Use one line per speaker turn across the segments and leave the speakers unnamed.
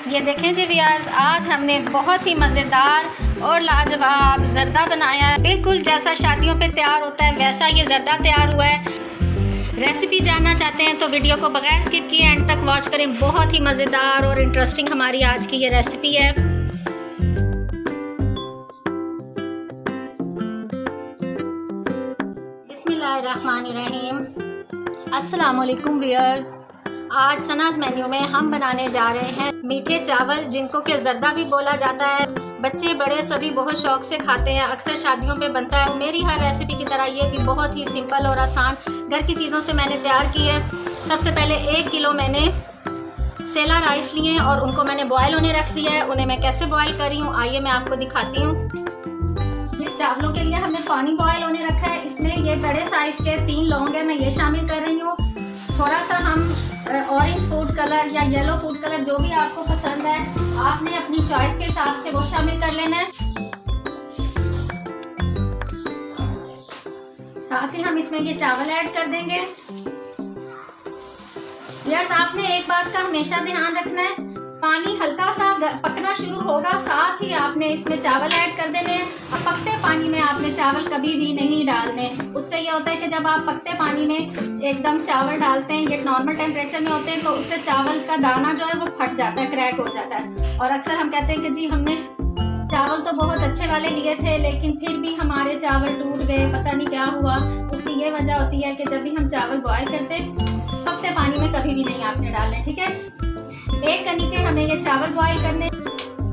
ये देखें जी व्यूअर्स, आज हमने बहुत ही मज़ेदार और लाजवाब ज़र्दा बनाया है। बिल्कुल जैसा शादियों पे तैयार होता है वैसा ये ज़र्दा तैयार हुआ है। रेसिपी जानना चाहते हैं तो वीडियो को बगैर स्किप किए एंड तक वॉच करें। बहुत ही मज़ेदार और इंटरेस्टिंग हमारी आज की ये रेसिपी है। बिस्मिल्लाहिर्रहमानिर्रहीम। अस्सलाम वालेकुम व्यूअर्स। आज सनाज मेन्यू में हम बनाने जा रहे हैं मीठे चावल, जिनको के ज़र्दा भी बोला जाता है। बच्चे बड़े सभी बहुत शौक से खाते हैं, अक्सर शादियों पे बनता है। मेरी हर रेसिपी की तरह ये भी बहुत ही सिंपल और आसान घर की चीज़ों से मैंने तैयार की है। सबसे पहले 1 किलो मैंने सेला राइस लिए हैं और उनको मैंने बॉयल होने रख दिया है। उन्हें मैं कैसे बॉयल कर रही हूँ आइए मैं आपको दिखाती हूँ। ये चावलों के लिए हमने पानी बॉयल होने रखा है। इसमें ये बड़े साइज़ के 3 लौंग है, मैं ये शामिल कर रही हूँ। थोड़ा सा हम ऑरेंज फूड कलर या येलो फूड कलर जो भी आपको पसंद है आपने अपनी चॉइस के हिसाब से वो शामिल कर लेना है। साथ ही हम इसमें ये चावल ऐड कर देंगे। यार आपने एक बात का हमेशा ध्यान रखना है, पानी हल्का सा पकना शुरू होगा, साथ ही आपने इसमें चावल ऐड कर देने हैं। अब पकते पानी में आपने चावल कभी भी नहीं डालने। उससे ये होता है कि जब आप पकते पानी में एकदम चावल डालते हैं, ये नॉर्मल टेम्परेचर में होते हैं, तो उससे चावल का दाना जो है वो फट जाता है, क्रैक हो जाता है। और अक्सर हम कहते हैं कि जी हमने चावल तो बहुत अच्छे वाले लिए थे लेकिन फिर भी हमारे चावल टूट गए, पता नहीं क्या हुआ। उसकी ये वजह होती है कि जब भी हम चावल बॉयल करते हैं पकते पानी में कभी भी नहीं आपने डालने, ठीक है। 1 कनी के हमें ये चावल बॉयल करने।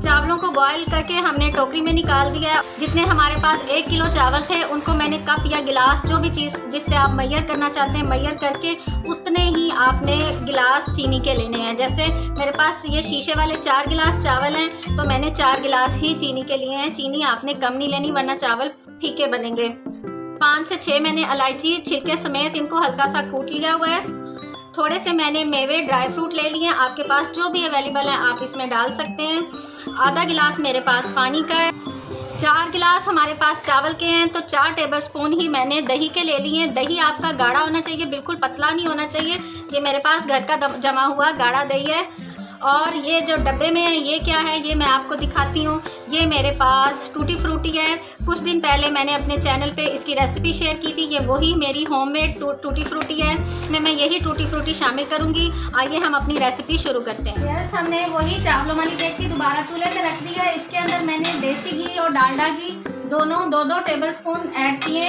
चावलों को बॉयल करके हमने टोकरी में निकाल दिया। जितने हमारे पास 1 किलो चावल थे उनको मैंने कप या गिलास, जो भी चीज़ जिससे आप मैयर करना चाहते हैं मैयर करके उतने ही आपने गिलास चीनी के लेने हैं। जैसे मेरे पास ये शीशे वाले 4 गिलास चावल हैं तो मैंने 4 गिलास ही चीनी के लिए हैं। चीनी आपने कम नहीं लेनी वरना चावल फीके बनेंगे। 5 से 6 मैंने इलायची छिलके समेत इनको हल्का सा कूट लिया हुआ है। थोड़े से मैंने मेवे ड्राई फ्रूट ले लिए हैं, आपके पास जो भी अवेलेबल है आप इसमें डाल सकते हैं। आधा गिलास मेरे पास पानी का है। 4 गिलास हमारे पास चावल के हैं तो 4 टेबलस्पून ही मैंने दही के ले लिए हैं। दही आपका गाढ़ा होना चाहिए, बिल्कुल पतला नहीं होना चाहिए। ये मेरे पास घर का जमा हुआ गाढ़ा दही है। और ये जो डब्बे में है ये क्या है ये मैं आपको दिखाती हूँ। ये मेरे पास टूटी फ्रूटी है। कुछ दिन पहले मैंने अपने चैनल पे इसकी रेसिपी शेयर की थी। ये वही मेरी होममेड टूटी फ्रूटी है। मैं यही टूटी फ्रूटी शामिल करूँगी। आइए हम अपनी रेसिपी शुरू करते हैं। यस, हमने वही चावलों वाली डेगची दोबारा चूल्हे पे रख दी है। इसके अंदर मैंने देसी घी और डालडा घी दोनों 2-2 टेबलस्पून ऐड किए।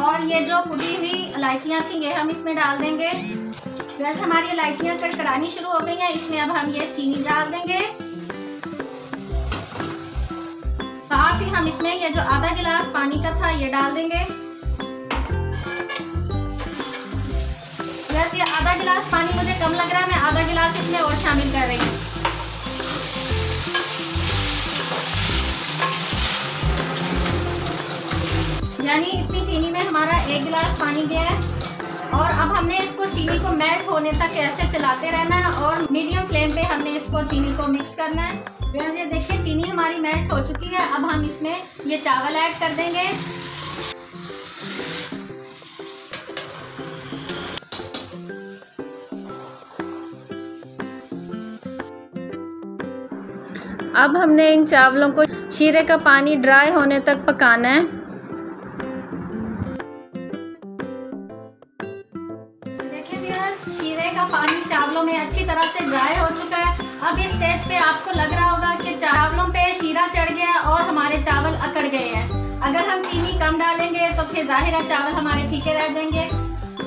और ये जो कुटी हुई इलायचियाँ थी ये हम इसमें डाल देंगे। वैसे हमारी इलायचियाँ कड़कड़ानी शुरू हो गई हैं, इसमें अब हम ये चीनी डाल देंगे। साथ ही हम इसमें ये जो आधा गिलास पानी का था ये डाल देंगे। वैसे ये आधा गिलास पानी मुझे कम लग रहा है, मैं आधा गिलास इसमें और शामिल कर रही हूँ। यानी इतनी चीनी में हमारा 1 गिलास पानी गया है। और अब हमने इसको चीनी को मेल्ट होने तक ऐसे चलाते रहना है और मीडियम फ्लेम पे हमने इसको चीनी को मिक्स करना है। फिर ये देखिए चीनी हमारी मेल्ट हो चुकी है। अब हम इसमें ये चावल ऐड कर देंगे। अब हमने इन चावलों को शीरे का पानी ड्राई होने तक पकाना है। शीरे का पानी चावलों में अच्छी तरह से ड्राई हो चुका है। अब इस स्टेज पे आपको लग रहा होगा कि चावलों पे शीरा चढ़ गया और हमारे चावल अकड़ गए हैं। अगर हम चीनी कम डालेंगे तो फिर जाहिर है चावल हमारे फीके रह जाएंगे।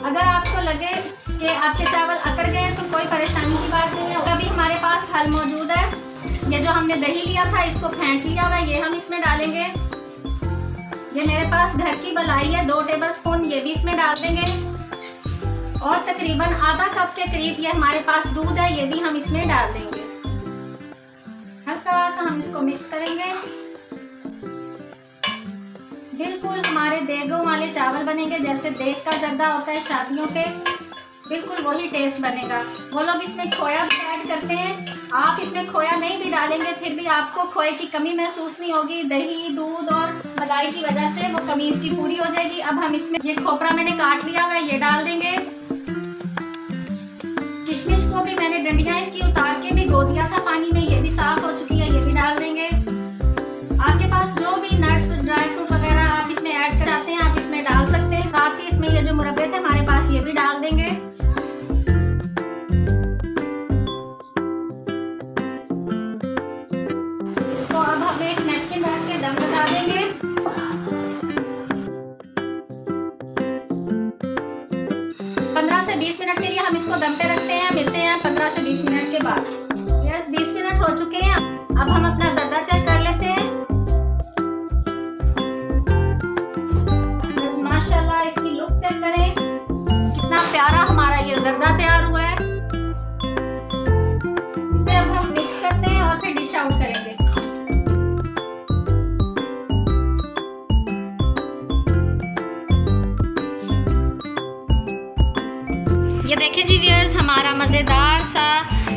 अगर आपको लगे कि आपके चावल अकड़ गए हैं तो कोई परेशानी की बात नहीं है। अभी हमारे पास हल मौजूद है। ये जो हमने दही लिया था इसको फेंट लिया हुआ है, ये हम इसमें डालेंगे। ये मेरे पास घर की मलाई है 2 टेबलस्पून, ये भी इसमें डाल देंगे। और तकरीबन आधा कप के करीब ये हमारे पास दूध है, ये भी हम इसमें डाल देंगे। हल्का सा हम इसको मिक्स करेंगे। बिल्कुल हमारे देगों वाले चावल बनेंगे, जैसे देग का ज़र्दा होता है शादियों पे, बिल्कुल वही टेस्ट बनेगा। वो लोग इसमें खोया भी ऐड करते हैं, आप इसमें खोया नहीं भी डालेंगे फिर भी आपको खोए की कमी महसूस नहीं होगी। दही, दूध और मलाई की वजह से वो कमी इसकी पूरी हो जाएगी। अब हम इसमें ये खोपरा मैंने काट लिया हुआ है ये डाल देंगे। किशमिश को भी मैंने डंडियाँ इसकी उतार के भी धो दिया था पानी में, ये भी साफ हो चुकी है, ये भी डाल देंगे। आपके पास जो भी नट्स ड्राई फ्रूट वगैरह आप इसमें ऐड कराते हैं आप इसमें डाल सकते हैं। साथ ही इसमें ये जो मुरब्बे थे हमारे पास ये भी डाल देंगे। इसको अब हम एक नैपकिन रख के दम लगा देंगे। से 20 मिनट के लिए हम इसको दम पे रखते हैं। मिलते हैं 15 से 20 मिनट के बाद। यस, 20 मिनट हो चुके हैं। अब हम अपना जर्दा चेक कर लेते हैं। बस माशाल्लाह इसकी लुक चेक करें, कितना प्यारा हमारा ये जर्दा तैयार हुआ है। इसे अब हम मिक्स करते हैं और फिर डिश आउट करेंगे। ये देखें जी व्यूअर्स, हमारा मज़ेदार सा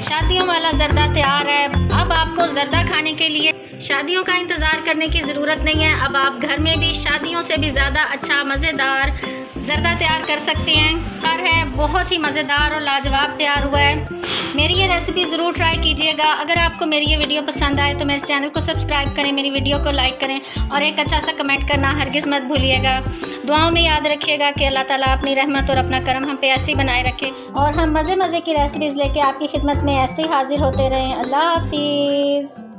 शादियों वाला जर्दा तैयार है। अब आपको जर्दा खाने के लिए शादियों का इंतज़ार करने की ज़रूरत नहीं है। अब आप घर में भी शादियों से भी ज़्यादा अच्छा मज़ेदार जर्दा तैयार कर सकते हैं। है बहुत ही मज़ेदार और लाजवाब तैयार हुआ है। मेरी ये रेसिपी ज़रूर ट्राई कीजिएगा। अगर आपको मेरी ये वीडियो पसंद आए तो मेरे चैनल को सब्सक्राइब करें, मेरी वीडियो को लाइक करें और एक अच्छा सा कमेंट करना हरगिज़ मत भूलिएगा। दुआओं में याद रखिएगा कि अल्लाह ताला अपनी रहमत और अपना करम हम पे ऐसे ही बनाए रखे और हम मज़े मज़े की रेसिपीज़ लेके आपकी खिदमत में ऐसे ही हाजिर होते रहें। अल्लाह हाफिज़।